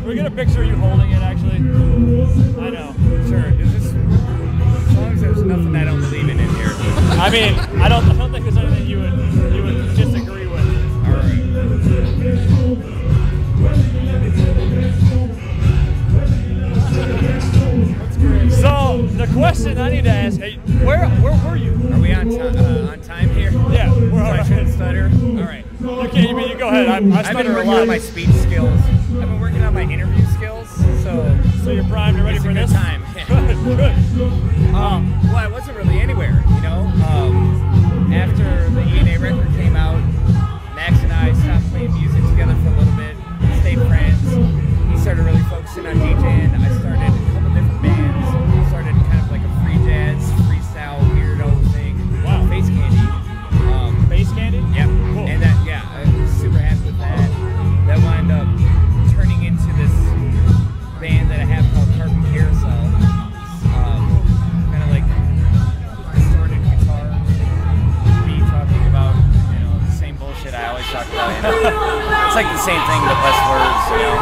we get a picture of you holding it, actually? I know. Sure. As long as there's nothing I don't believe in here. I mean, I don't think there's anything you would disagree with. All right. So the question I need to ask: hey, where were you? Are we on time here? Yeah, we're so on. I shouldn't stutter. All right. You go ahead. I've been working on my speech skills. I've been working on my interview skills. So you're primed and ready for this? Time. Good. Well, I wasn't really anywhere, you know. After the Eyedea record came out, Max and I stopped playing music together for a little bit, stayed friends. He started really focusing on DJing. I started a couple different bands. Started kind of like a free jazz, freestyle, weirdo thing. Wow. Face Candy. Face Candy? Yeah. Cool. And that, yeah, I was super happy with that. That wound up turning into this band that I have called Carbon Carousel. Kind of like distorted guitar, me talking about, you know, the same bullshit I always talk about. You know? It's like the same thing, but less words, you know.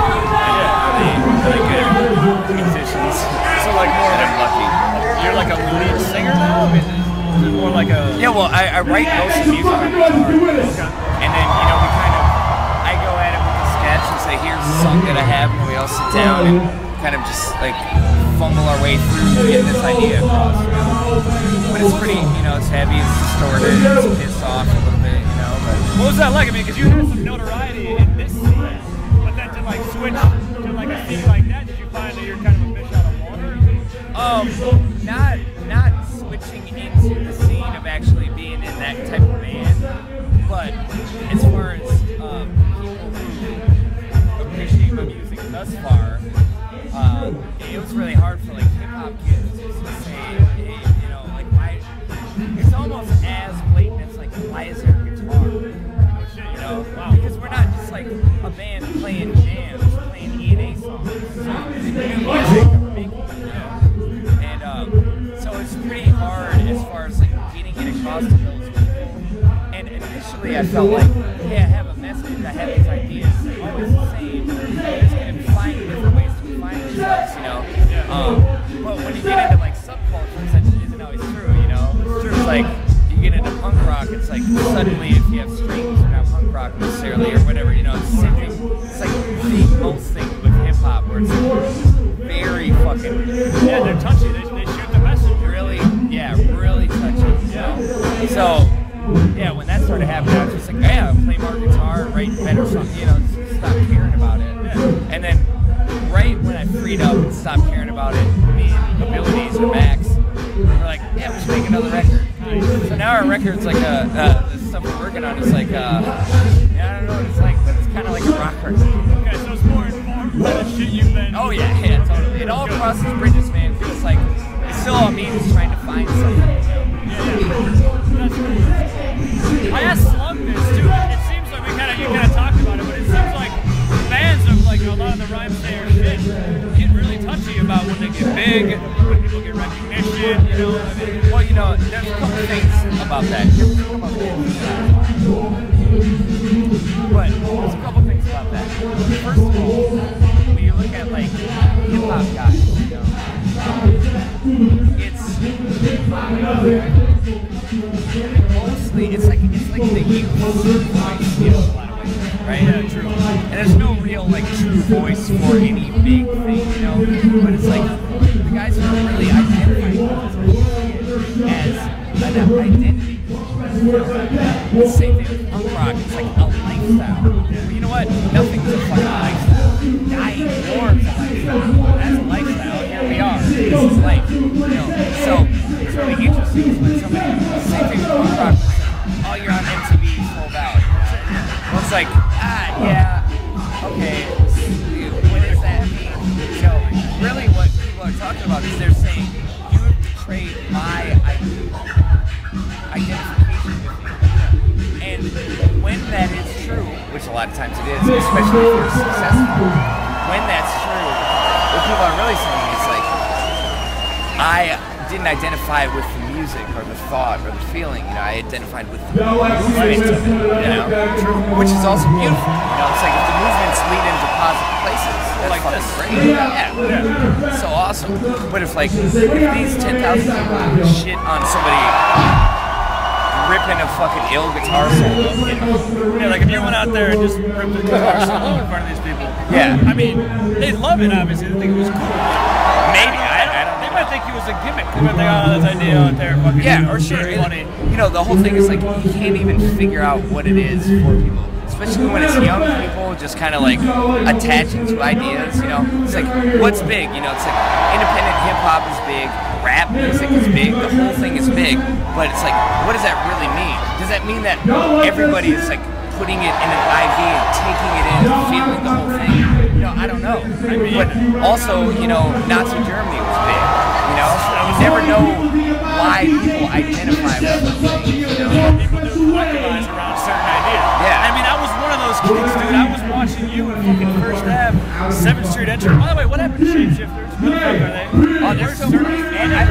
Really good musicians. So like more I'm lucky. You're like a lead singer now? Is it more like a... Yeah, well, I write most of the music on guitar. And then, you know, I go at it with a sketch and say, here's the song that I have, and we all sit down and kind of just like fumble our way through getting this idea across, you know. But it's pretty, you know, it's heavy, it's distorted, it's pissed off a little bit, you know. But what was that like? I mean, because you had some notoriety in this scene, but then to like switch to like a scene like that, did you find that you're kind of a fish out of water? Not switching into the scene of actually being in that type of band, but as far as people who appreciate my music thus far, it was really hard for like hip hop kids to say, hey, you know, like why? It's almost as blatant as like, why is there a guitar? You know, because we're not just like a band playing jams, playing Eyedea songs. It's new music that we're making, you know. And so it's pretty hard as far as like getting it across to those people. And initially I felt like, hey, I have a message, I have these ideas, they're always the same. They're just gonna find different ways to find themselves, you know. But when you get into like subcultures, that isn't always true, you know. It's like you get into punk rock, it's like suddenly if you have strings, you're not punk rock necessarily or whatever, you know. It's the same thing. It's like the most thing with hip hop where it's very fucking they're touchy. They shoot the message. Really touchy. You know? So yeah, when that started happening, I was just like, yeah, I'll play more guitar, write better songs, you know, just stop caring about it. Yeah. And then right when I freed up and stopped caring about it, me and Abilities and Max, we're like, yeah, we should make another record. So now our record's like the stuff we're working on is like I don't know what it's like, but it's kind of like a rock record. Okay, so it's more informed by the shit you've been. Oh yeah, totally. It all crosses bridges, man. Because it's like it's still all me just trying to find something. That's cool. I asked Slug this too. It seems like you kind of talked about it, but it seems like fans of like a lot of the Rhymesayers shit get really touchy about when they get big, when people get recognition. You know, I mean, well, you know, there's a couple things about that. But there's a couple things about that. First of all, when you look at like hip hop guys, you know, it's mostly it's like the youth voice, you know, a lot of ways, right? Yeah, true. And there's no real like true voice for any big thing, you know. But it's like the guys who are really identifying as an identity. The same thing with punk rock, it's like a lifestyle. Well, you know what? Nothing's a fucking lifestyle. Dying war's a lifestyle. That's a lifestyle. Here we are. This is life. You know, so it's really interesting is when somebody, same thing with punk rock, oh, you're on MTV, sold out. Well, it's like, yeah, okay. What does that mean? So really what people are talking about is they're saying, you have betrayed my identification. And when that is true, which a lot of times it is, especially if you're successful, when that's true, what people are really saying is like, I didn't identify with the music or the thought or the feeling. You know, I identified with the movement of it, you know, which is also beautiful. You know, it's like if the movements lead into positive places, that's like fucking great. Yeah, so awesome. But if these 10,000 people shit on somebody ripping a fucking ill guitar solo, you know? Yeah, like if you went out there and just ripped a guitar solo in front of these people. Yeah. I mean, they love it, obviously. They think it was cool. Maybe. I don't know. They might think it was a gimmick. They might think, oh, that's Eyedea out there. Fucking yeah, or sure. Funny. You know, the whole thing is like, you can't even figure out what it is for people. Especially when it's young people just kind of like attaching to ideas, you know? It's like, what's big? You know, it's like independent hip-hop is big, rap music is big, the whole thing is big, but it's like, what does that really mean? Does that mean that everybody is like putting it in an IV and taking it in and feeling the whole thing? You know, I don't know. I mean, but also, you know, Nazi Germany was big, you know? You never know why people identify with something, you know? People do collectivize around certain ideas. Yeah. I mean, I was one of those kids, dude. I was watching you in fucking First Ave, 7th Street Entry. By the way, what happened to Shapeshifters? What the fuck are they? Oh, they're so great, man. I